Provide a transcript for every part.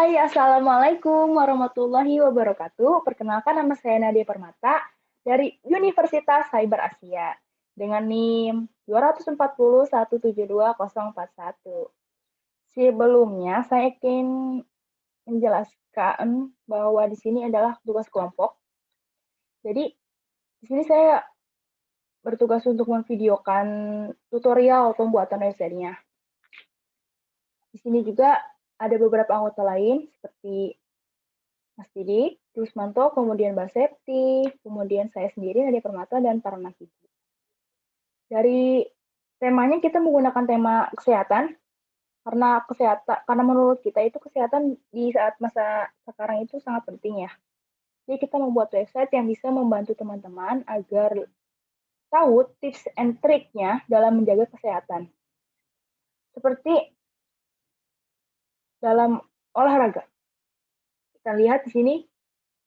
Hai, Assalamualaikum warahmatullahi wabarakatuh. Perkenalkan nama saya Nadia Permata dari Universitas Cyber Asia dengan NIM 240172041. Sebelumnya, saya ingin menjelaskan bahwa di sini adalah tugas kelompok. Jadi, di sini saya bertugas untuk memvideokan tutorial pembuatan website-nya. Di sini juga ada beberapa anggota lain seperti Mas Didi, Rusmanto, kemudian Mbak Septi, kemudian saya sendiri Nadia Permata dan para mahasiswa. Dari temanya kita menggunakan tema kesehatan karena menurut kita itu kesehatan di saat masa sekarang itu sangat penting ya. Jadi kita membuat website yang bisa membantu teman-teman agar tahu tips and triknya dalam menjaga kesehatan. Seperti dalam olahraga. Kita lihat di sini,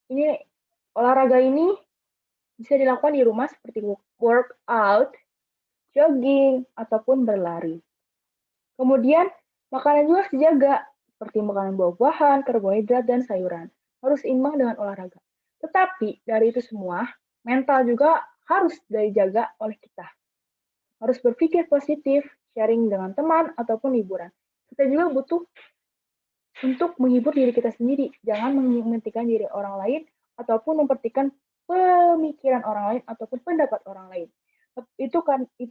ini olahraga ini bisa dilakukan di rumah seperti workout, jogging, ataupun berlari. Kemudian, makanan juga harus dijaga, seperti makanan buah-buahan, karbohidrat, dan sayuran. Harus seimbang dengan olahraga. Tetapi, dari itu semua, mental juga harus dijaga oleh kita. Harus berpikir positif, sharing dengan teman, ataupun liburan. Kita juga butuh untuk menghibur diri kita sendiri. Jangan mementingkan diri orang lain, ataupun memperhatikan pemikiran orang lain, ataupun pendapat orang lain. Itu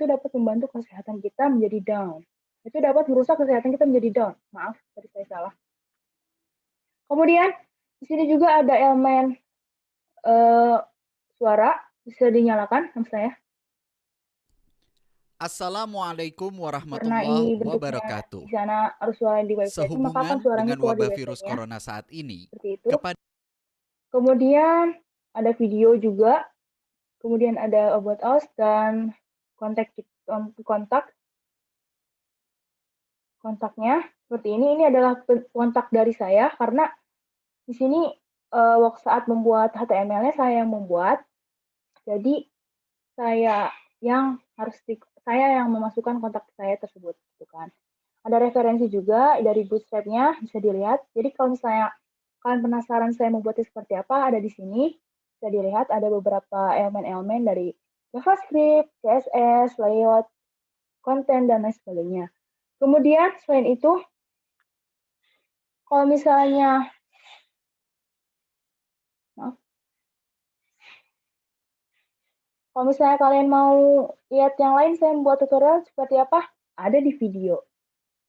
dapat membantu kesehatan kita menjadi down. Itu dapat merusak kesehatan kita menjadi down. Maaf, tadi saya salah. Kemudian di sini juga ada elemen suara, bisa dinyalakan sama saya. Assalamualaikum Karena warahmatullahi ini bentuknya di wabarakatuh. sana harus suara di website, maka kan Sehubungan suaranya dengan keluar di wabah virus websitenya. corona saat ini, Seperti itu. kepada Kemudian ada video juga. Kemudian ada about us dan kontaknya seperti ini. Ini adalah kontak dari saya karena di sini waktu saat membuat HTML-nya saya yang membuat. Jadi saya yang saya yang memasukkan kontak saya tersebut, gitu kan. Ada referensi juga dari Bootstrap-nya bisa dilihat. Jadi kalau misalnya kalian penasaran saya membuatnya seperti apa, ada di sini. Bisa dilihat ada beberapa elemen-elemen dari JavaScript, CSS, layout, konten, dan lain sebagainya. Kemudian selain itu, kalau misalnya maaf, kalau misalnya kalian mau lihat yang lain saya membuat tutorial seperti apa, ada di video.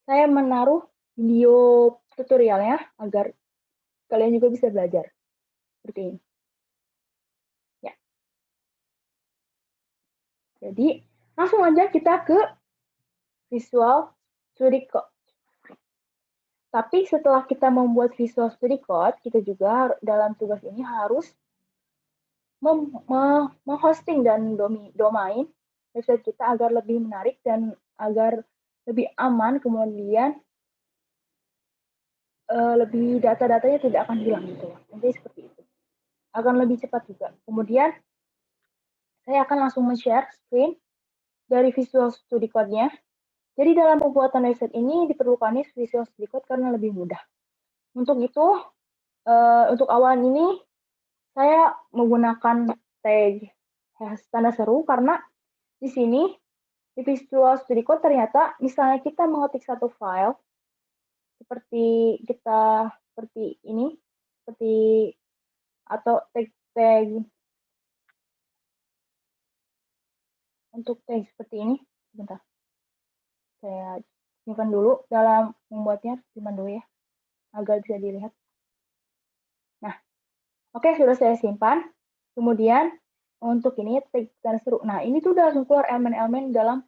Saya menaruh video tutorialnya agar kalian juga bisa belajar. Seperti ini. Ya. Jadi, langsung aja kita ke Visual Studio Code. Tapi setelah kita membuat Visual Studio Code, kita juga dalam tugas ini harus menghosting dan domain website kita agar lebih menarik dan agar lebih aman, kemudian lebih data-datanya tidak akan hilang gitu. Jadi seperti itu. Akan lebih cepat juga. Kemudian saya akan langsung men-share screen dari Visual Studio Code-nya. Jadi dalam pembuatan website ini diperlukannya Visual Studio Code karena lebih mudah. Untuk itu, untuk awal ini saya menggunakan tag tanda seru karena di sini di Visual Studio Code ternyata misalnya kita mengetik satu file seperti ini, seperti atau tag untuk tag seperti ini. Sebentar. Saya simpan dulu dalam membuatnya, simpan dulu ya agar bisa dilihat. Nah, oke, sudah saya simpan. Kemudian untuk ini tag tanda seru. Nah, ini tuh udah langsung keluar elemen-elemen dalam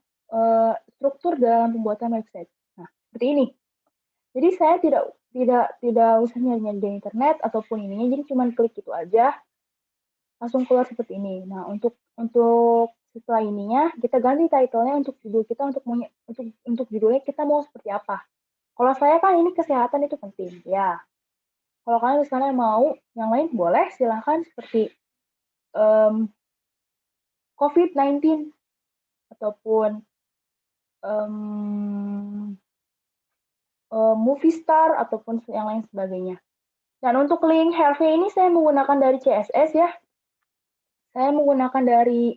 struktur dalam pembuatan website. Nah, seperti ini. Jadi saya tidak usah nyari-nyari di internet ataupun ininya, jadi cuma klik itu aja langsung keluar seperti ini. Nah, untuk setelah ininya kita ganti title-nya untuk judul kita untuk judulnya kita mau seperti apa. Kalau saya kan ini kesehatan itu penting, ya. Kalau kalian misalnya mau yang lain boleh silahkan seperti COVID-19 ataupun movie star ataupun yang lain sebagainya. Dan untuk link Harvey ini saya menggunakan dari CSS ya. Saya menggunakan dari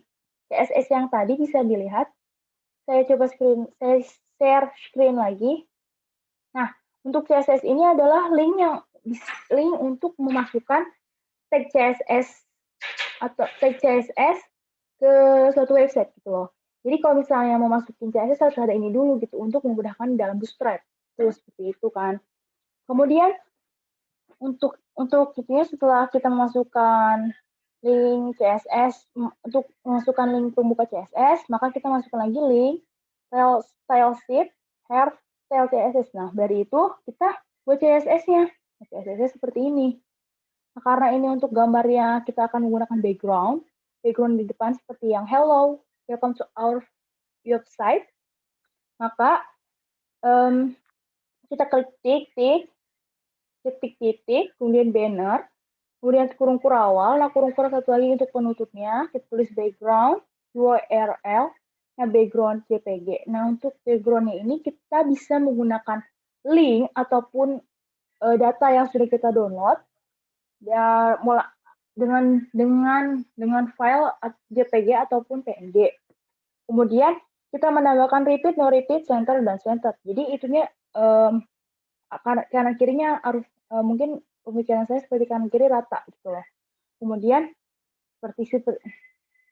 CSS yang tadi bisa dilihat. Saya coba saya share screen lagi. Nah, untuk CSS ini adalah link untuk memasukkan tag CSS atau tag CSS ke suatu website gitu loh. Jadi kalau misalnya mau masukin CSS harus ada ini dulu gitu untuk memudahkan dalam Bootstrap. Terus seperti itu kan. Kemudian untuk itunya setelah kita memasukkan link CSS untuk memasukkan link pembuka CSS, maka kita masukkan lagi link style sheet have style CSS. Nah, dari itu kita buat CSS-nya. CSS-nya seperti ini. Nah, karena ini untuk gambarnya kita akan menggunakan background di depan seperti yang hello, welcome to our website, maka kita klik titik, kemudian banner, kemudian kurung kurawal, nah kurung kurawal satu lagi untuk penutupnya, kita tulis background, URL, nah background JPG. Nah untuk backgroundnya ini kita bisa menggunakan link ataupun data yang sudah kita download, ya dengan file JPG ataupun PNG. Kemudian kita menambahkan repeat, no repeat, center, dan center. Jadi itunya kanan kirinya harus mungkin pemikiran saya seperti kanan kiri rata gitu loh. Kemudian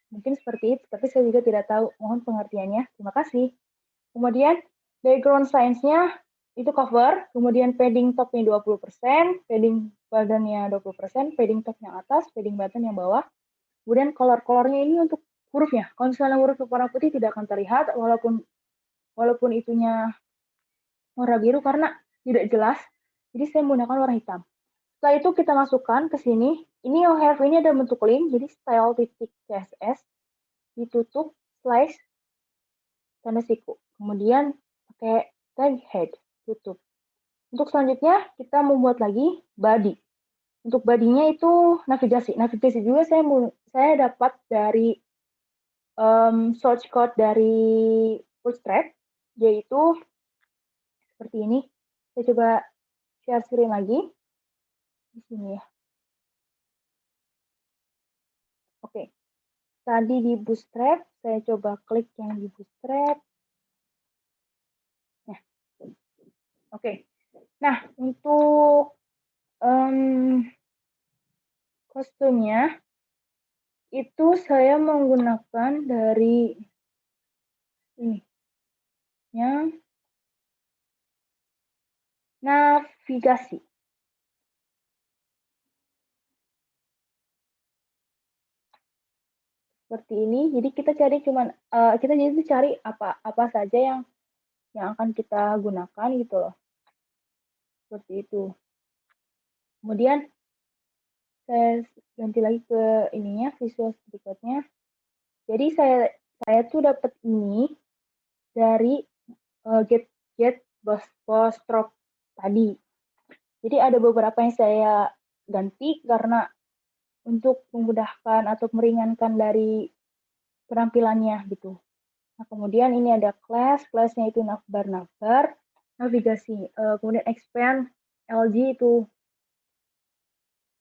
mungkin seperti itu, tapi saya juga tidak tahu. Mohon pengertiannya. Terima kasih. Kemudian background size-nya itu cover, kemudian padding top-nya 20%, padding badannya 20%, padding top yang atas, padding button yang bawah. Kemudian color-colornya ini untuk hurufnya. Kalau misalnya huruf warna putih tidak akan terlihat walaupun itunya warna biru karena tidak jelas. Jadi saya menggunakan warna hitam. Setelah itu kita masukkan ke sini. Ini have ini ada bentuk link, jadi style titik CSS ditutup slash tanda siku. Kemudian pakai tag head tutup. Untuk selanjutnya kita membuat lagi body. Untuk bodinya itu navigasi. Navigasi juga saya dapat dari source code dari Bootstrap, yaitu seperti ini. Saya coba share screen lagi di sini ya. Oke. Tadi di Bootstrap, saya coba klik yang di Bootstrap. Nah, oke. Nah, untuk kostumnya itu saya menggunakan dari ini yang navigasi. Seperti ini. Jadi kita cari apa saja yang akan kita gunakan gitu loh. Seperti itu. Kemudian saya ganti lagi ke ininya, Visual Studio Code-nya. Jadi saya tuh dapat ini dari get Bootstrap tadi. Jadi ada beberapa yang saya ganti karena untuk memudahkan atau meringankan dari penampilannya gitu. Nah, kemudian ini ada class-nya itu navbar, navigasi, kemudian expand, LG itu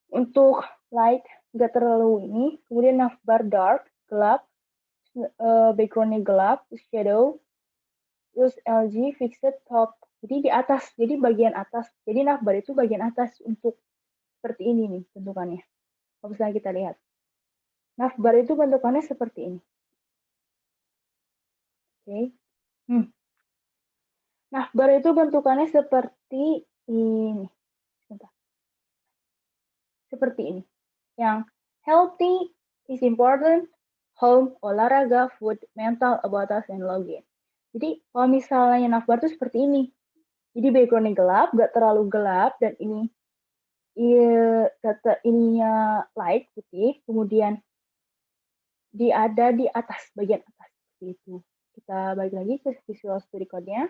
untuk light, nggak terlalu ini, kemudian navbar dark, gelap, background-nya gelap, shadow, terus LG fixed top, jadi di atas, jadi bagian atas, jadi navbar itu bagian atas untuk seperti ini nih bentukannya. Kalau misalnya kita lihat, navbar itu bentukannya seperti ini. Oke. Navbar itu bentukannya seperti ini. Seperti ini. Yang healthy is important, home, olahraga, food, mental, about us, and login. Jadi kalau misalnya navbar itu seperti ini. Jadi background-nya gelap, nggak terlalu gelap, dan ininya light putih, kemudian ada di atas, bagian atas. Seperti itu. Kita balik lagi ke Visual Studio Code-nya.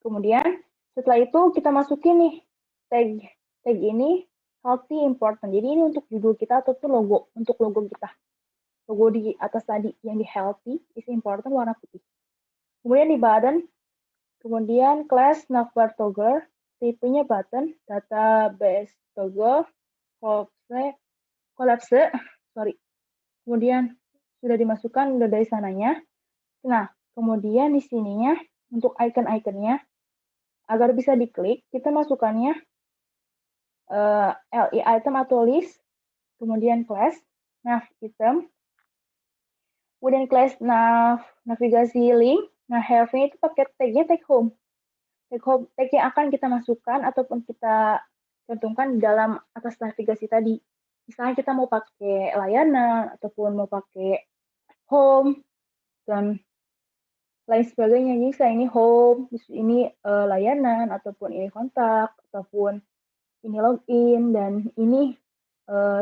Kemudian setelah itu kita masukin nih tag ini healthy important. Jadi ini untuk judul kita ataupun logo, untuk logo kita. Logo di atas tadi yang di healthy is important warna putih. Kemudian di button Kemudian class navbar toggle, tipenya button, database toggle, collapse, sorry. Kemudian sudah dimasukkan udah dari sananya. Nah, kemudian di sininya untuk icon-iconnya agar bisa diklik, kita masukkannya li item atau list, kemudian class, nav item, kemudian class navigasi link. Nah, have-nya itu pakai tag-nya tag home. Tag yang akan kita masukkan ataupun kita cantumkan di dalam atas navigasi tadi. Misalnya kita mau pakai layanan ataupun mau pakai home dan lain sebagainya. Jadi saya ini home, ini layanan ataupun ini kontak ataupun ini login dan ini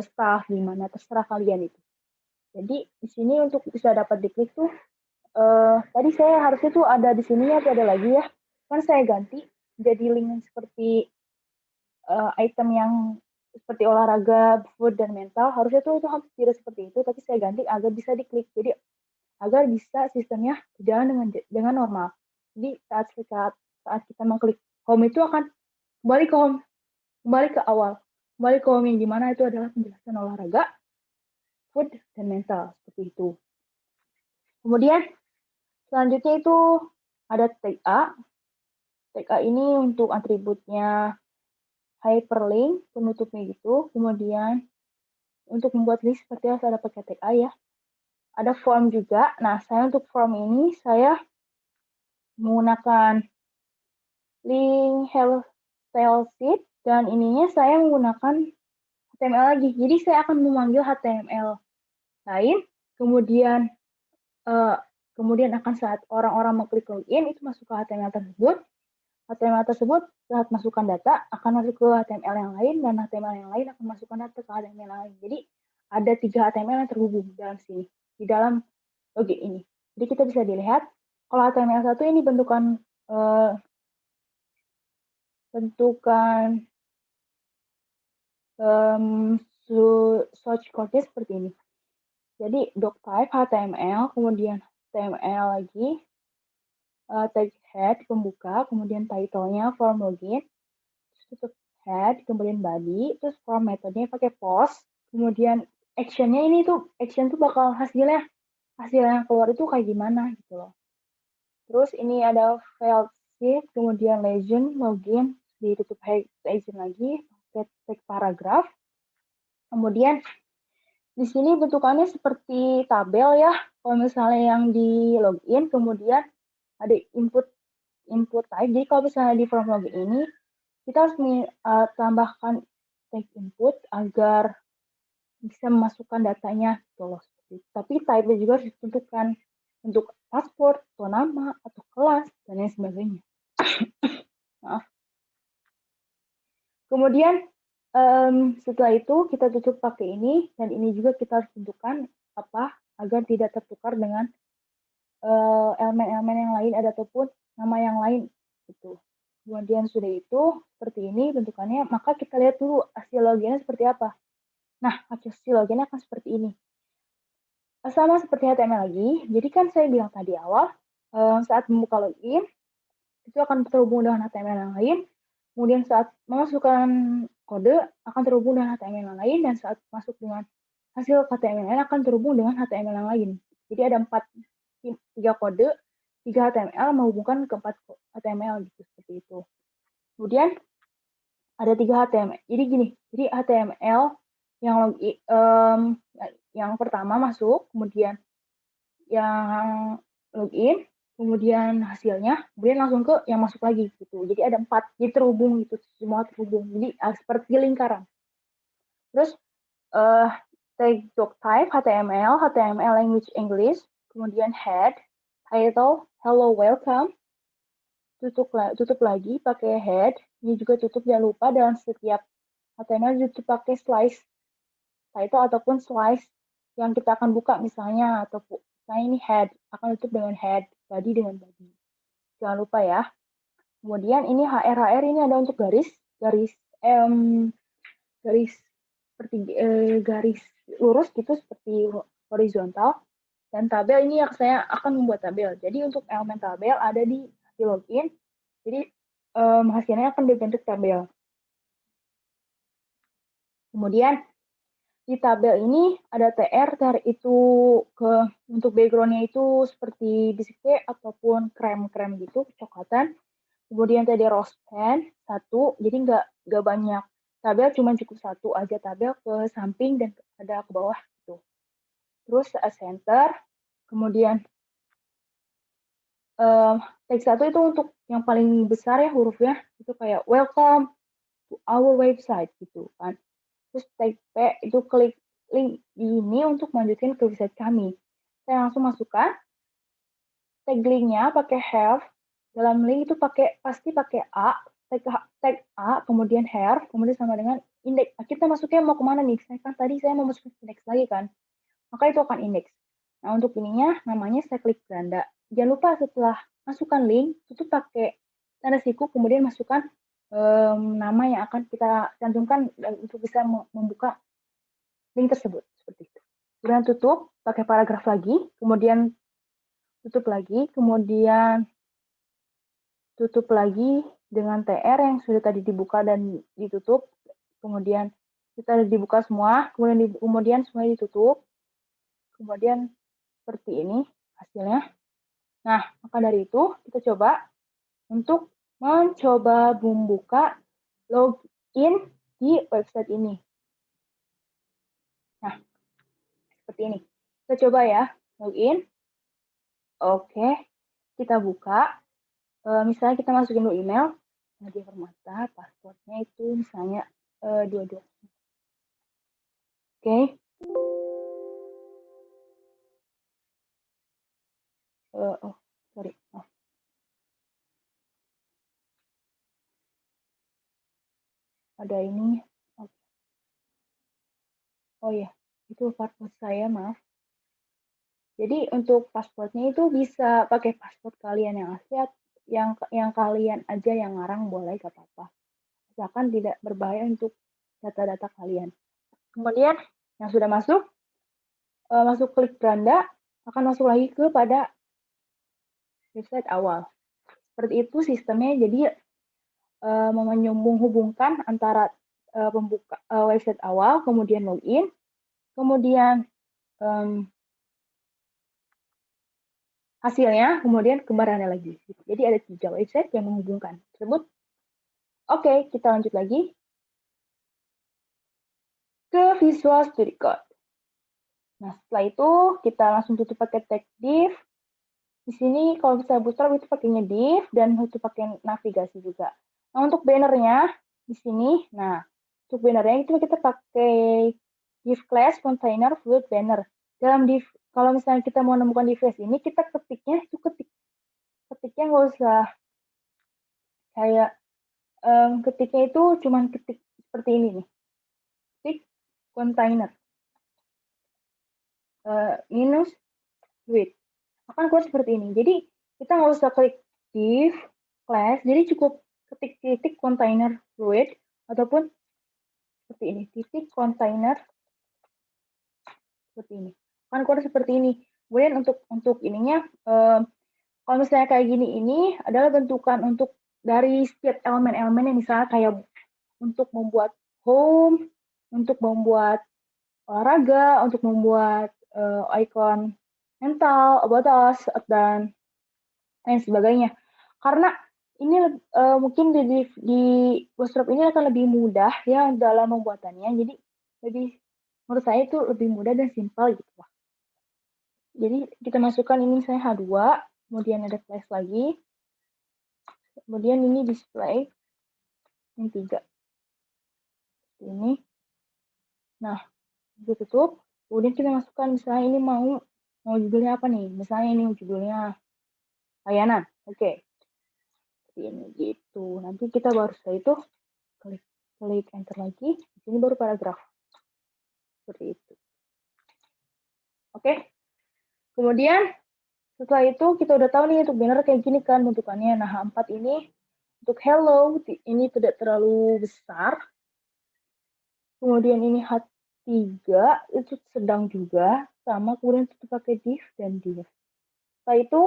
staff, gimana terserah kalian itu. Jadi di sini untuk bisa dapat diklik tuh tadi saya harusnya tuh ada di sini ya, ada lagi ya. Kan saya ganti jadi link seperti item yang seperti olahraga, food dan mental. Harusnya tuh itu tidak seperti itu, tapi saya ganti agar bisa diklik. Jadi agar bisa sistemnya berjalan dengan normal. Jadi saat kita mengklik home itu akan kembali ke home, kembali ke awal, kembali ke home yang dimana itu adalah penjelasan olahraga, food, dan mental seperti itu. Kemudian selanjutnya itu ada tag A. Tag A ini untuk atributnya hyperlink, penutupnya gitu. Kemudian untuk membuat list seperti harus ada pakai tag A ya. Ada form juga. Nah, saya untuk form ini saya menggunakan link style sheet dan ininya saya menggunakan HTML lagi. Jadi saya akan memanggil HTML lain, kemudian kemudian akan saat orang-orang mengklik login itu masuk ke HTML tersebut. HTML tersebut saat masukkan data akan masuk ke HTML yang lain dan HTML yang lain akan masukkan data ke HTML yang lain. Jadi ada 3 HTML yang terhubung dalam sini, di dalam login ini. Jadi kita bisa dilihat kalau HTML1 ini bentukan search code-nya seperti ini. Jadi doc type HTML, kemudian HTML lagi, tag head pembuka, kemudian title-nya form login, terus tutup head, kemudian body, terus form metodenya pakai post, kemudian action-nya ini tuh action tuh bakal hasil yang keluar itu kayak gimana gitu loh. Terus ini ada file sheet, kemudian legend, login, ditutup legend lagi, tag paragraph. Kemudian di sini bentukannya seperti tabel ya. Kalau misalnya yang di login, kemudian ada input type. Jadi kalau misalnya di form login ini, kita harus tambahkan tag input agar bisa memasukkan datanya gitu loh. Tapi type-nya juga harus ditentukan untuk password, atau nama, atau kelas, dan lain sebagainya. Maaf. Kemudian setelah itu kita tutup pakai ini, dan ini juga kita harus tentukan apa agar tidak tertukar dengan elemen-elemen yang lain ataupun nama yang lain gitu. Kemudian sudah itu seperti ini bentukannya, maka kita lihat dulu hasil loginnya seperti apa. Nah, hasil loginnya akan seperti ini. Sama seperti HTML lagi, jadi kan saya bilang tadi awal, saat membuka login, itu akan terhubung dengan HTML yang lain, kemudian saat memasukkan kode akan terhubung dengan HTML yang lain, dan saat masuk dengan hasil HTML yang lain akan terhubung dengan HTML yang lain. Jadi ada 3 kode, 3 HTML menghubungkan ke 4 HTML gitu, seperti itu. Kemudian ada 3 HTML. Jadi gini, jadi HTML yang pertama masuk, kemudian yang login, kemudian hasilnya, kemudian langsung ke yang masuk lagi gitu. Jadi ada 4, jadi terhubung gitu, semua terhubung. Jadi seperti lingkaran. Terus tag doc type HTML, HTML language English, kemudian head, title, hello welcome, tutup lagi pakai head, ini juga tutup, jangan lupa dalam setiap HTML tutup pakai slice title ataupun slice yang kita akan buka misalnya, atau misalnya ini head, akan tutup dengan head, body dengan body. Jangan lupa ya. Kemudian ini HR ini ada untuk garis seperti garis lurus gitu seperti horizontal, dan tabel ini yang saya akan membuat tabel. Jadi untuk elemen tabel ada di login, Jadi hasilnya akan berbentuk tabel. Kemudian di tabel ini ada TR, TR itu untuk backgroundnya itu seperti biskuit ataupun krem-krem gitu, coklatan. Kemudian tadi rose pen, satu, jadi nggak banyak tabel, cuma cukup satu aja tabel ke samping dan ada ke bawah gitu. Terus center, kemudian teks satu itu untuk yang paling besar ya hurufnya, itu kayak welcome to our website gitu kan. Terus tag P itu klik link ini untuk lanjutin ke website kami. Saya langsung masukkan tag linknya pakai have. Dalam link itu pasti pakai A, tag A, kemudian here, kemudian sama dengan index. Nah, kita masuknya mau kemana nih? Tadi saya mau masuk ke index lagi kan. Maka itu akan index. Nah, untuk ininya namanya saya klik ganda. Jangan lupa setelah masukkan link, tutup pakai tanda siku, kemudian masukkan nama yang akan kita cantumkan untuk bisa membuka link tersebut. Seperti itu. Kemudian tutup, pakai paragraf lagi, kemudian tutup lagi, kemudian tutup lagi dengan TR yang sudah tadi dibuka dan ditutup, kemudian kita dibuka semua, kemudian semuanya ditutup, kemudian seperti ini hasilnya. Nah, maka dari itu kita coba untuk mencoba membuka login di website ini. Nah, seperti ini. Kita coba ya, login. Oke, kita buka. Misalnya kita masukin dulu email, Nadia Permata, passwordnya itu misalnya 22. Oke. Sorry. Ada ini. Oh ya, itu password saya, maaf. Jadi untuk passwordnya itu bisa pakai password kalian yang asli, yang kalian aja yang ngarang boleh, gak apa-apa. Asalkan tidak berbahaya untuk data-data kalian. Kemudian yang sudah masuk klik ganda, akan masuk lagi kepada website awal. Seperti itu sistemnya, jadi menghubungkan antara pembuka website awal, kemudian login, kemudian hasilnya, kemudian kembarannya lagi. Jadi ada 3 website yang menghubungkan tersebut. Oke, kita lanjut lagi ke Visual Studio Code. Nah, setelah itu kita langsung tutup pakai tag div. Di sini kalau bisa Bootstrap itu pakainya div dan itu pakai navigasi juga. Nah, untuk bannernya di sini, nah untuk bannernya itu kita pakai div class container fluid banner. Dalam div, kalau misalnya kita mau menemukan div class ini, kita ketiknya nggak usah kayak ketiknya itu cuman ketik seperti ini nih, ketik container minus fluid akan keluar seperti ini. Jadi kita nggak usah klik div class, jadi cukup ketik titik container fluid ataupun seperti ini, titik container seperti ini. Akan keluar seperti ini. Kemudian untuk ininya, kalau misalnya kayak gini, ini adalah bentukan untuk dari setiap elemen-elemen yang misalnya kayak untuk membuat home, untuk membuat olahraga, untuk membuat icon mental, about us, dan lain sebagainya. Karena ini mungkin di Bootstrap ini akan lebih mudah ya dalam pembuatannya. Jadi menurut saya itu lebih mudah dan simpel gitu lah. Jadi kita masukkan ini misalnya H2, kemudian ada slash lagi, kemudian ini display yang 3. Ini. Nah, ditutup, kemudian kita masukkan misalnya ini mau judulnya apa nih? Misalnya ini judulnya layanan. Oke. Ini gitu. Nanti kita baru setelah itu klik enter lagi. Di sini baru paragraf. Seperti itu. Oke. Kemudian setelah itu kita udah tahu nih untuk banner kayak gini kan bentukannya. Nah, H4 ini untuk hello ini tidak terlalu besar. Kemudian ini H3 itu sedang juga sama, kemudian itu pakai div dan div. Setelah itu,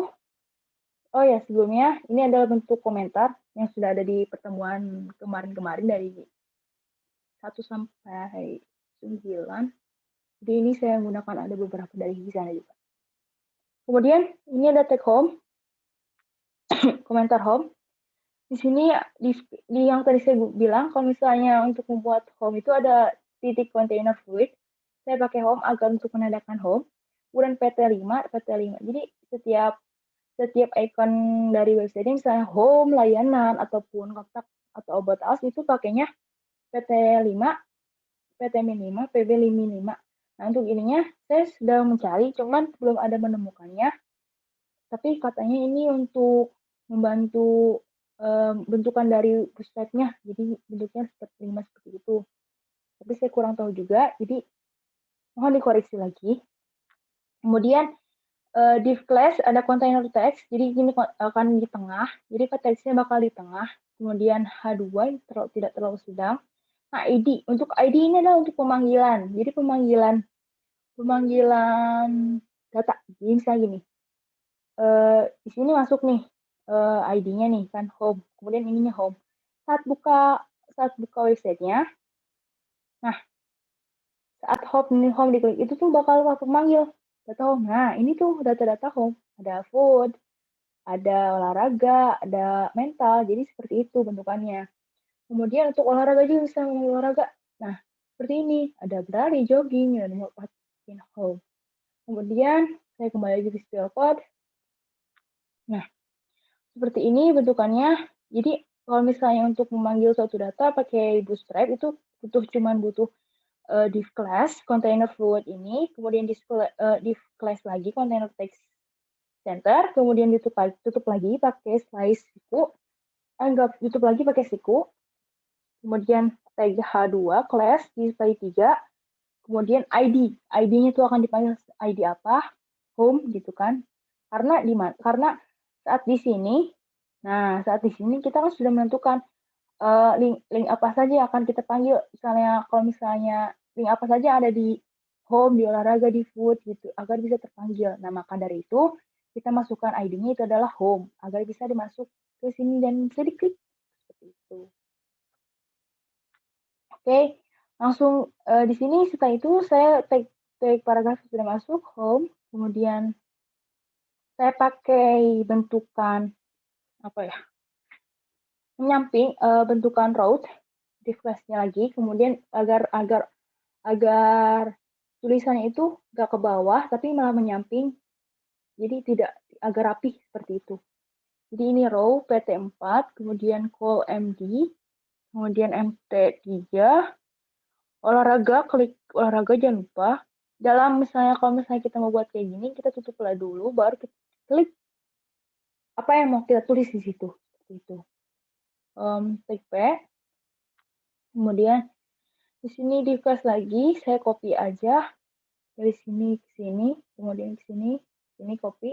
oh ya sebelumnya ini adalah bentuk komentar yang sudah ada di pertemuan kemarin-kemarin dari 1 sampai 9. Jadi ini saya menggunakan ada beberapa dari di sana juga. Kemudian ini ada tag home, komentar home. Di sini di yang tadi saya bilang kalau misalnya untuk membuat home itu ada titik container fluid, saya pakai home agar untuk menandakan home. Kemudian PT5. Jadi setiap icon dari website misalnya home, layanan ataupun kontak atau about us itu pakainya PT5, PT-5, PB55. Nah, untuk ininya saya sudah mencari cuman belum ada menemukannya. Tapi katanya ini untuk membantu bentukan dari bootstrap-nya, jadi bentuknya seperti itu. Tapi saya kurang tahu juga, jadi mohon dikoreksi lagi. Kemudian div class ada container text, jadi ini akan di tengah, jadi text-nya bakal di tengah. Kemudian H2 tidak terlalu sedang. Nah, ID untuk ID ini adalah untuk pemanggilan. Jadi pemanggilan data. Jadi misalnya gini, di sini masuk nih ID-nya nih kan home, kemudian ininya home. Saat buka website-nya, nah saat home diklik itu tuh bakal manggil data home. Nah ini tuh data-data home, ada food, ada olahraga, ada mental, jadi seperti itu bentukannya. Kemudian untuk olahraga juga bisa memanggil olahraga. Nah seperti ini, ada berlari, jogging, dan mau in home. Kemudian saya kembali lagi ke spell code. Nah seperti ini bentukannya. Jadi kalau misalnya untuk memanggil suatu data pakai Bootstrap itu butuh div class container fluid ini, kemudian div class lagi container text center, kemudian tutup lagi pakai slice siku, tutup lagi pakai siku, kemudian tag H2 class di slide 3, kemudian ID-nya itu akan dipanggil ID apa, home gitu kan. Karena saat di sini kita kan sudah menentukan link apa saja yang akan kita panggil. Kalau misalnya link apa saja ada di home, di olahraga, di food gitu, agar bisa terpanggil. Nah, maka dari itu kita masukkan ID-nya itu adalah home, agar bisa dimasuk ke sini dan bisa diklik seperti itu. Oke, langsung di sini setelah itu saya tag paragraf sudah masuk home, kemudian saya pakai bentukan apa ya? Menyamping bentukan route di class-nya lagi, kemudian agar tulisannya itu nggak ke bawah tapi malah menyamping, jadi tidak agak rapi seperti itu. Jadi ini row PT4, kemudian call MD, kemudian MT3, olahraga, klik olahraga jangan lupa. Kalau misalnya kita mau buat kayak gini, kita tutup dulu, baru kita klik apa yang mau kita tulis di situ. Seperti itu. Klik P, kemudian di sini di kelas lagi, saya copy aja dari sini ke sini, kemudian ke sini copy.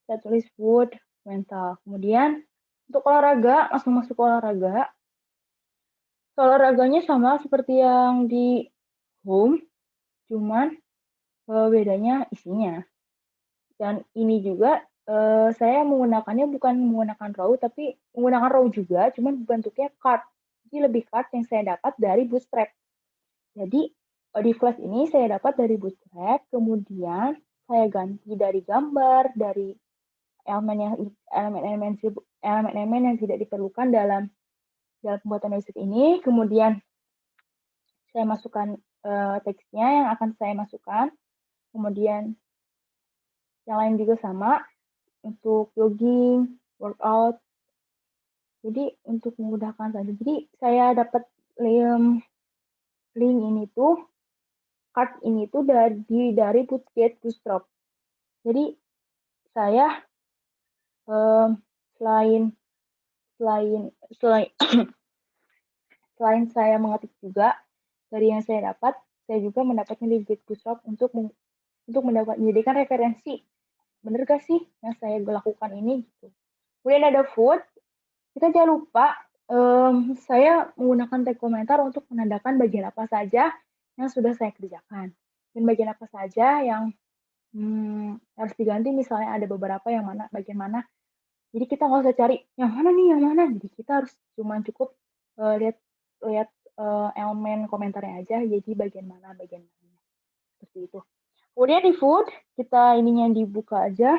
Saya tulis food, mental. Kemudian untuk olahraga, langsung masuk ke olahraga. Olahraganya sama seperti yang di home, cuman bedanya isinya. Dan ini juga saya menggunakannya bukan menggunakan row, tapi menggunakan row juga, cuman bentuknya card. Jadi lebih card yang saya dapat dari Bootstrap. Jadi di class ini saya dapat dari Bootstrap, kemudian saya ganti dari gambar, dari elemen-elemen yang tidak diperlukan dalam pembuatan website ini. Kemudian saya masukkan teksnya yang akan saya masukkan. Kemudian yang lain juga sama untuk jogging, workout. Jadi untuk memudahkan saja. Jadi saya dapat link ini tuh, card ini tuh dari Bootstrap. Jadi saya selain saya mengetik juga dari yang saya dapat, saya juga mendapatkan di Bootstrap untuk menjadikan referensi. Bener gak sih yang saya lakukan ini? Gitu. Kemudian ada food. Kita jangan lupa saya menggunakan tag komentar untuk menandakan bagian apa saja yang sudah saya kerjakan. Dan bagian apa saja yang harus diganti, misalnya ada beberapa bagian mana Jadi kita nggak usah cari yang mana nih, yang mana. Jadi kita harus cukup lihat lihat elemen komentarnya aja. Jadi bagian mana. Seperti itu. Kemudian di food, kita ininya dibuka aja,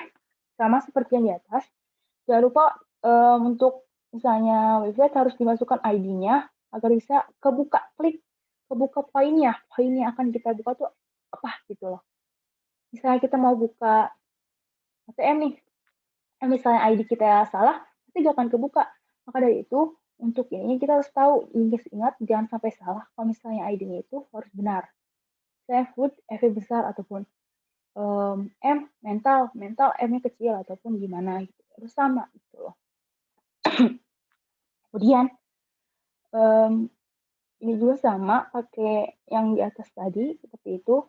sama seperti yang di atas. Jangan lupa untuk misalnya website harus dimasukkan ID-nya agar bisa kebuka poinnya. Poin yang akan kita buka tuh apa gitu loh. Misalnya kita mau buka ATM nih, misalnya ID kita salah, pasti gak akan kebuka. Maka dari itu, untuk ini kita harus tahu, ingat jangan sampai salah kalau misalnya ID-nya itu harus benar. Saya food, F besar ataupun M mental M-nya kecil ataupun gimana gitu. Harus sama gitu loh. Kemudian ini juga sama pakai yang di atas tadi seperti itu.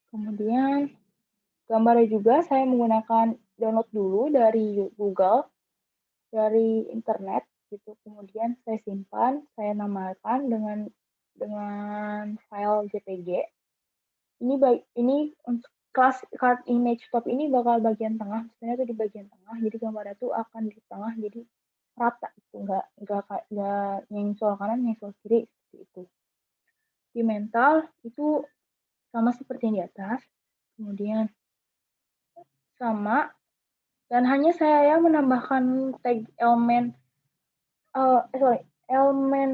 Kemudian gambarnya juga saya menggunakan download dulu dari Google, dari internet gitu. Kemudian saya simpan, saya namakan dengan file JPG. Ini untuk kelas card image top ini bakal bagian tengah, misalnya tuh di bagian tengah, jadi gambarnya tuh akan di tengah, jadi rata itu nggak nyengsol kanan nyengsol kiri seperti itu. Di mental itu sama seperti yang di atas, kemudian sama, dan hanya saya menambahkan tag elemen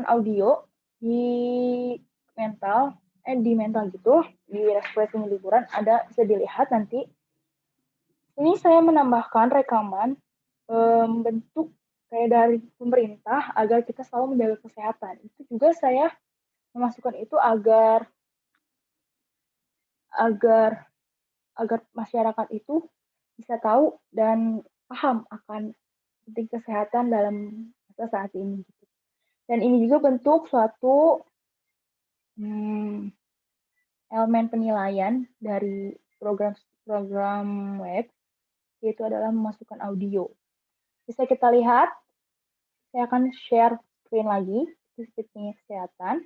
audio di mental gitu, di respresi liburan ada, bisa dilihat nanti. Ini saya menambahkan rekaman bentuk kayak dari pemerintah agar kita selalu menjaga kesehatan. Itu juga saya memasukkan itu agar agar agar masyarakat itu bisa tahu dan paham akan penting kesehatan dalam masa saat ini. Dan ini juga bentuk suatu elemen penilaian dari program web, yaitu adalah memasukkan audio. Bisa kita lihat, saya akan share screen lagi, titiknya kesehatan.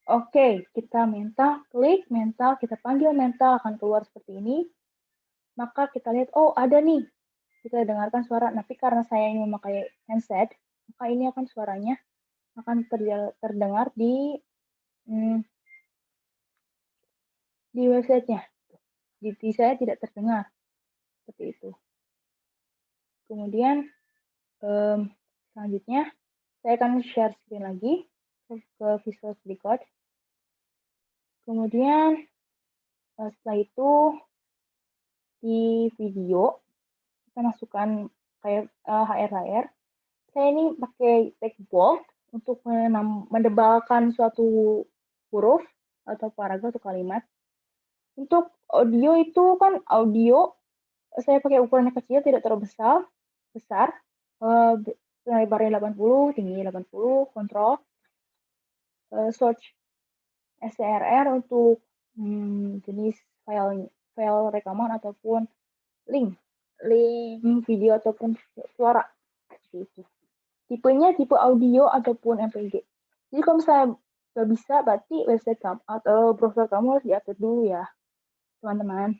Oke, kita klik mental, kita panggil mental, akan keluar seperti ini. Maka kita lihat, oh ada nih, kita dengarkan suara. Tapi karena saya ini memakai handset, maka ini akan suaranya akan terdengar di websitenya. Di saya tidak terdengar seperti itu. Kemudian selanjutnya saya akan share screen lagi ke Visual Studio Code. Kemudian setelah itu di video kita masukkan kayak HRHR. Saya ini pakai text bold untuk mendebalkan suatu huruf atau paragraf atau kalimat. Untuk audio itu kan audio saya pakai ukurannya kecil, tidak terlalu besar. Lebarnya 80, tingginya 80, kontrol. Search STRR untuk jenis file rekaman ataupun link video ataupun suara seperti itu. Tipenya tipe audio ataupun MPG. Jadi kalau misalnya nggak bisa, berarti website kamu atau browser kamu harus diupdate dulu ya, teman-teman.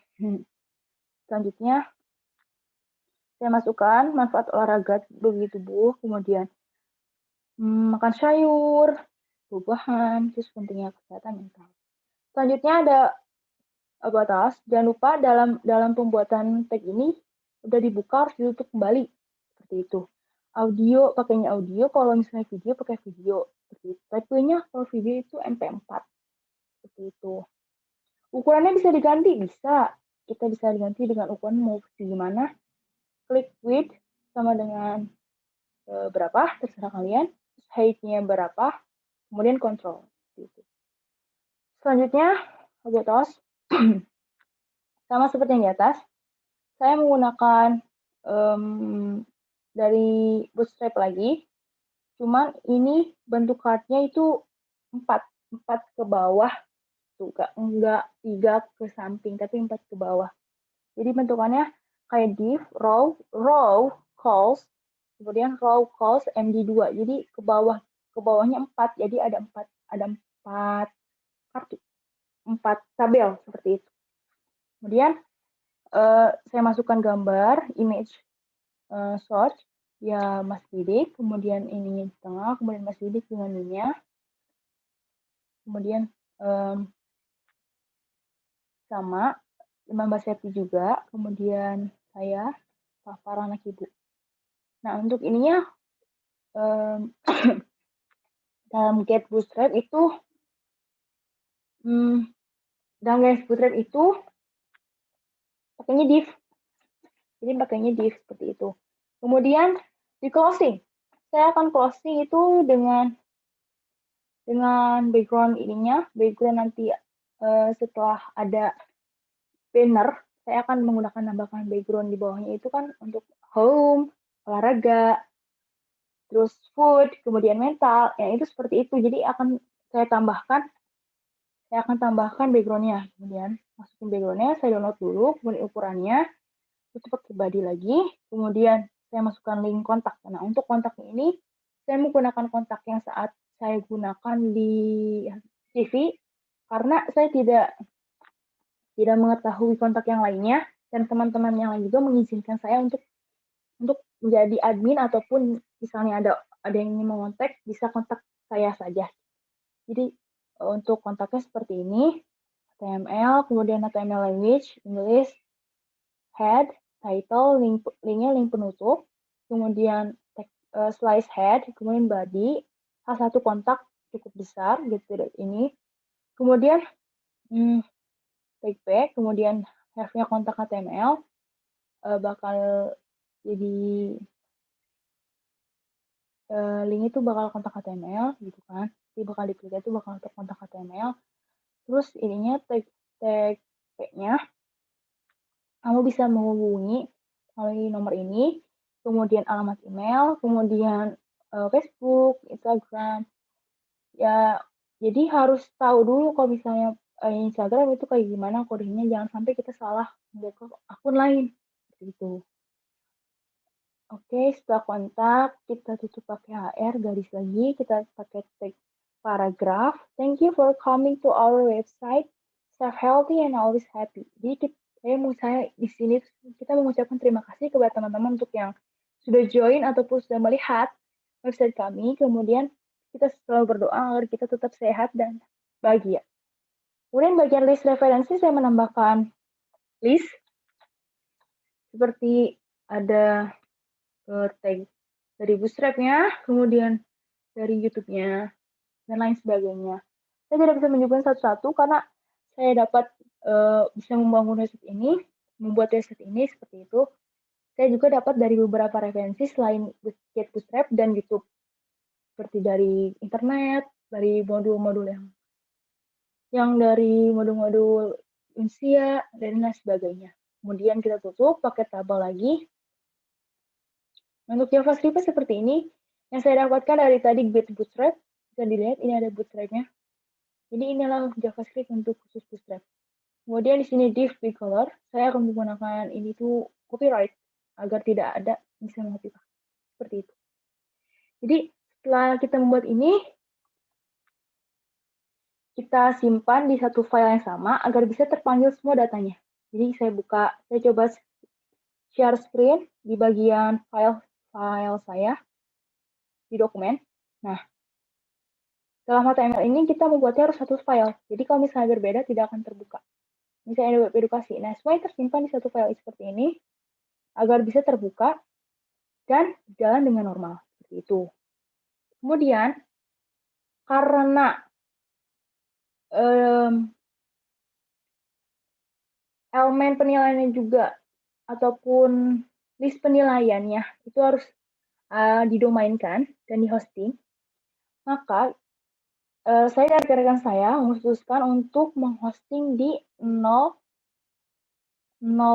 Selanjutnya saya masukkan manfaat olahraga bagi tubuh, kemudian makan sayur, buah-buahan, terus pentingnya kesehatan mental. Selanjutnya ada batas. Jangan lupa dalam pembuatan tag ini udah dibuka, harus ditutup kembali seperti itu. Audio pakainya audio, kalau misalnya video pakai video seperti itu. Type-nya kalau video itu MP4 seperti itu. Ukurannya bisa diganti, bisa. Kita bisa diganti dengan ukuran mau gimana. Klik width sama dengan berapa, terserah kalian. Height-nya berapa, kemudian control. Gitu. Selanjutnya, botos. Sama seperti yang di atas, saya menggunakan dari Bootstrap lagi, cuman ini bentuk card-nya itu 4 ke bawah, tuh enggak 3 ke samping, tapi 4 ke bawah. Jadi bentukannya kayak div, row calls, kemudian row calls MD2. Jadi ke bawahnya 4, jadi ada 4 kartu, 4 tabel seperti itu. Kemudian saya masukkan gambar image search ya Mas Didik, kemudian ininya di tengah, kemudian Mas Didik dengan ininya, kemudian sama 15 cm juga, kemudian saya para anak ibu. Nah untuk ininya dalam get bootstrap itu dalam get bootstrap itu pakainya div. Jadi pakainya div seperti itu. Kemudian di closing, saya akan closing itu dengan background ininya, background nanti setelah ada banner, saya akan menggunakan tambahkan background di bawahnya itu kan untuk home, olahraga, terus food, kemudian mental, ya itu seperti itu. Jadi saya akan tambahkan backgroundnya, kemudian masukin backgroundnya, saya download dulu, kemudian ukurannya, itu pakai body lagi, kemudian saya masukkan link kontak. Nah untuk kontaknya ini, saya menggunakan kontak yang saat saya gunakan di CV, karena saya tidak mengetahui kontak yang lainnya, dan teman-teman yang lain juga mengizinkan saya untuk menjadi admin ataupun misalnya ada yang ingin mengontak, bisa kontak saya saja. Jadi untuk kontaknya seperti ini, HTML, kemudian HTML language, English, head, title, linknya link penutup, kemudian slice head, kemudian body, salah satu kontak cukup besar gitu ini, kemudian tag back, kemudian have-nya kontak HTML, bakal jadi link itu bakal kontak HTML gitu kan, jadi bakal diklik itu bakal kontak HTML, terus ininya tag nya kamu bisa menghubungi melalui nomor ini, kemudian alamat email, kemudian Facebook, Instagram, ya jadi harus tahu dulu kalau misalnya Instagram itu kayak gimana kodenya, jangan sampai kita salah membuka akun lain gitu. Oke, setelah kontak kita tutup pakai HR, garis lagi, kita pakai tag paragraph. Thank you for coming to our website. Stay healthy and always happy. Jadi saya di sini kita mengucapkan terima kasih kepada teman-teman untuk yang sudah join ataupun sudah melihat website kami. Kemudian kita selalu berdoa agar kita tetap sehat dan bahagia. Kemudian bagian list referensi saya menambahkan list seperti ada tag dari Bootstrap-nya, kemudian dari YouTube-nya, dan lain sebagainya. Saya tidak bisa menyebutkan satu-satu karena saya dapat bisa membangun website ini, membuat website ini seperti itu. Saya juga dapat dari beberapa referensi selain Get Bootstrap dan YouTube, seperti dari internet, dari modul-modul yang dari modul-modul Unsia, dan lain sebagainya. Kemudian kita tutup pakai tabel lagi. Untuk JavaScript seperti ini, yang saya dapatkan dari tadi Get Bootstrap, bisa dilihat ini ada Bootstrap-nya. Jadi inilah JavaScript untuk khusus Bootstrap. Kemudian di sini div color, saya akan menggunakan ini tuh copyright agar tidak ada misalnya seperti itu. Jadi setelah kita membuat ini, kita simpan di satu file yang sama agar bisa terpanggil semua datanya. Jadi saya coba share screen di bagian file saya di dokumen. Nah, dalam HTML ini kita membuatnya harus satu file. Jadi kalau misalnya berbeda tidak akan terbuka. Misalnya ada web edukasi. Nah, semua tersimpan di satu file seperti ini agar bisa terbuka dan jalan dengan normal. Seperti itu. Kemudian, karena elemen penilaiannya juga ataupun list penilaiannya itu harus didomainkan dan dihosting, maka saya dan rekan-rekan saya memutuskan untuk menghosting di 0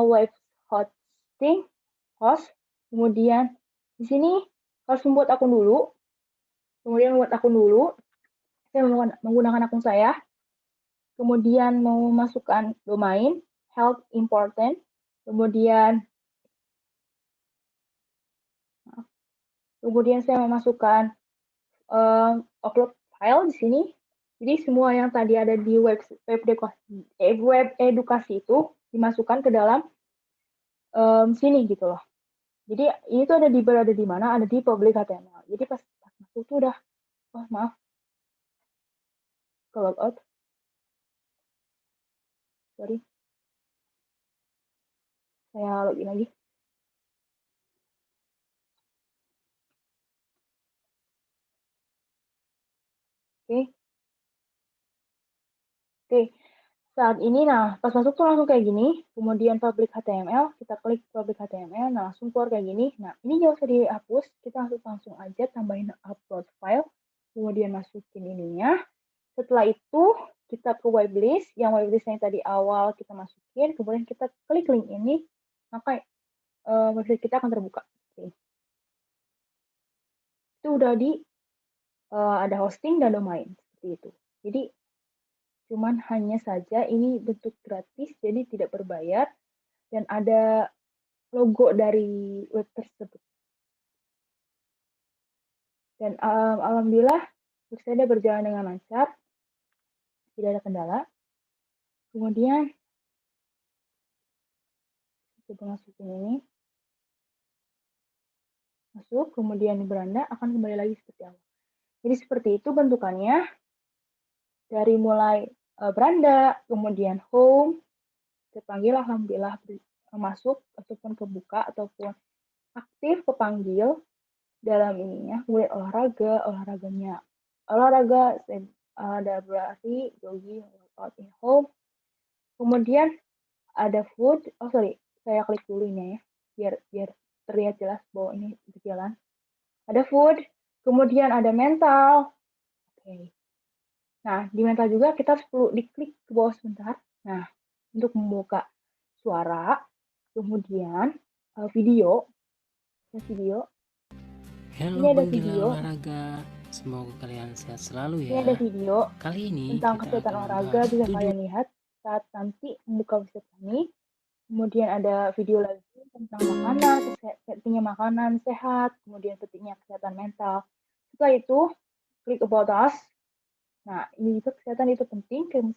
web hosting host, kemudian di sini harus membuat akun dulu, saya menggunakan akun saya, kemudian mau memasukkan domain, health important, kemudian saya memasukkan upload file di sini. Jadi semua yang tadi ada di web edukasi itu dimasukkan ke dalam sini gitu loh. Jadi ini tuh berada di mana? Ada di public HTML. Jadi pas masuk tuh udah, oh maaf, ke logout, sorry, saya login lagi. Oke, oke. Saat ini, nah, pas masuk tuh langsung kayak gini, kemudian public HTML, kita klik public HTML, nah langsung keluar kayak gini. Nah, ini nggak usah dihapus, kita langsung aja tambahin upload file, kemudian masukin ininya. Setelah itu, kita ke whitelist, yang whitelist yang tadi awal kita masukin, kemudian kita klik link ini, maka website kita akan terbuka. Itu udah ada hosting dan domain, seperti itu. Jadi, cuman hanya saja ini bentuk gratis, jadi tidak berbayar, dan ada logo dari web tersebut. Dan alhamdulillah website berjalan dengan lancar, tidak ada kendala. Kemudian kita masukin ini, masuk, kemudian beranda akan kembali lagi seperti awal. Jadi seperti itu bentukannya, dari mulai beranda, kemudian home, terpanggil alhamdulillah masuk ataupun kebuka ataupun aktif kepanggil dalam ininya, kemudian olahraganya olahraga, ada berarti jogging, workout in home, kemudian ada food, oh sorry, saya klik dulu ini ya, biar terlihat jelas bahwa ini berjalan. Ada food, kemudian ada mental. Oke. Nah, di mental juga kita harus perlu diklik ke bawah sebentar. Nah, untuk membuka suara, kemudian video, video. Halo Ini ada penggila video. olahraga, semoga kalian sehat selalu Ini ya. ada video Kali ini tentang kita kesehatan akan olahraga, membahas bisa 7 kalian lihat saat nanti membuka website kami. Kemudian ada video lagi tentang makanan, pentingnya makanan sehat, kemudian pentingnya kesehatan mental. Setelah itu, klik About Us. Nah, ini juga kesehatan itu penting, kami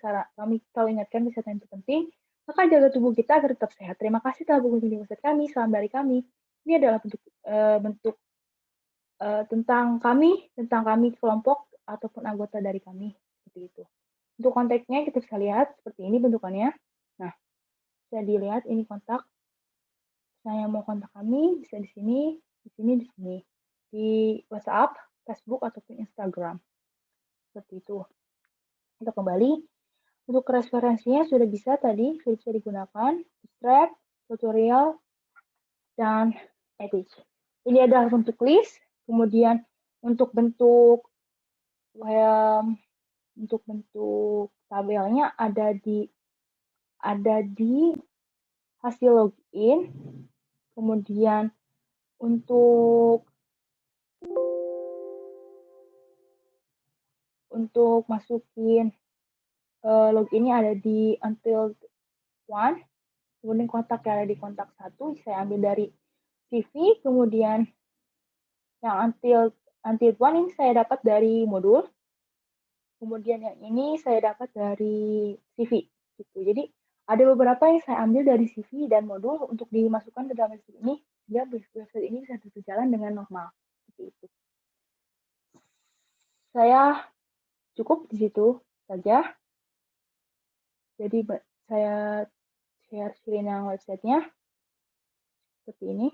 selalu ingatkan kesehatan itu penting, maka jaga tubuh kita agar tetap sehat. Terima kasih telah mengunjungi website kami, salam dari kami. Ini adalah bentuk tentang kami kelompok ataupun anggota dari kami, seperti itu. Untuk kontaknya kita bisa lihat seperti ini bentukannya. Nah, bisa dilihat ini kontak. Saya mau kontak kami bisa di sini, di sini, di sini. Di WhatsApp, Facebook, ataupun Instagram. Seperti itu. Kita kembali. Untuk referensinya sudah bisa tadi, sudah bisa digunakan. Bootstrap, tutorial, dan edit. Ini adalah bentuk list. Kemudian untuk bentuk untuk bentuk tabelnya ada di hasil login. Kemudian untuk masukin loginnya ada di until one, kemudian kontak ada di kontak 1, saya ambil dari CV, kemudian yang until one ini saya dapat dari modul, kemudian yang ini saya dapat dari CV gitu. Jadi ada beberapa yang saya ambil dari CV dan modul untuk dimasukkan ke dalam website ini, sehingga website ini bisa berjalan dengan normal. Seperti itu. Saya cukup di situ saja. Jadi saya share screen yang websitenya seperti ini.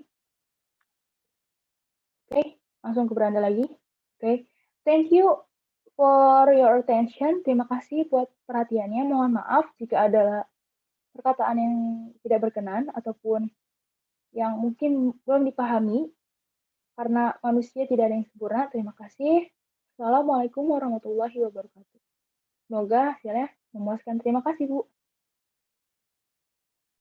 Oke, langsung ke beranda lagi. Oke, thank you for your attention. Terima kasih buat perhatiannya. Mohon maaf jika ada perkataan yang tidak berkenan ataupun yang mungkin belum dipahami karena manusia tidak ada yang sempurna. Terima kasih. Assalamualaikum warahmatullahi wabarakatuh. Semoga hasilnya memuaskan. Terima kasih, Bu.